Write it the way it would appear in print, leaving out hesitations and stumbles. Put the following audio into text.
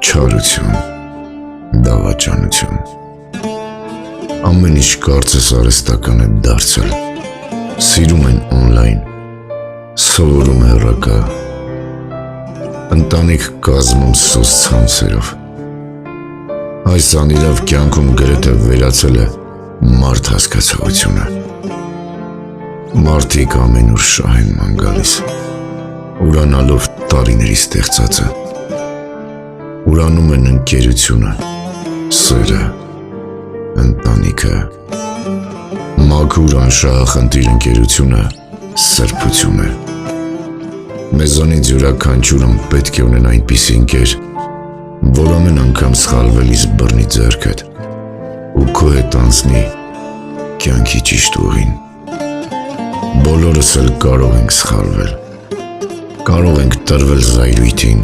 չարություն, դավաճանություն։ Ամեն ինչ կարծես արհեստական է դարձել, սիրում են օնլայն, սովորում հեռակա, ընտանիք կազմում սոս ցանցերով։ Այս անիրավ կյանքում գրեթե վերացել է մարդ հասկացողությունը։ Մարդիկ ամենուր շահ են ման գալիս, ուրանալով տարիների ստեղծածը, ուրանում են ընկերությունը, սերը, ընտանիքը, մաքուր անշահախնդիր ընկերությունը սրբություն է։ Մեզանից յուրաքանչյուրն պետք է ունենա այնպիսի ընկեր, որ ամեն անգամ սխալվելիս բռնի ձեռքդ ու քո հետ անցնի կյանքի ճիշտ ուղին։ Բոլորս էլ կարող ենք սխալվել, կարող ենք տրվել զայրույթին,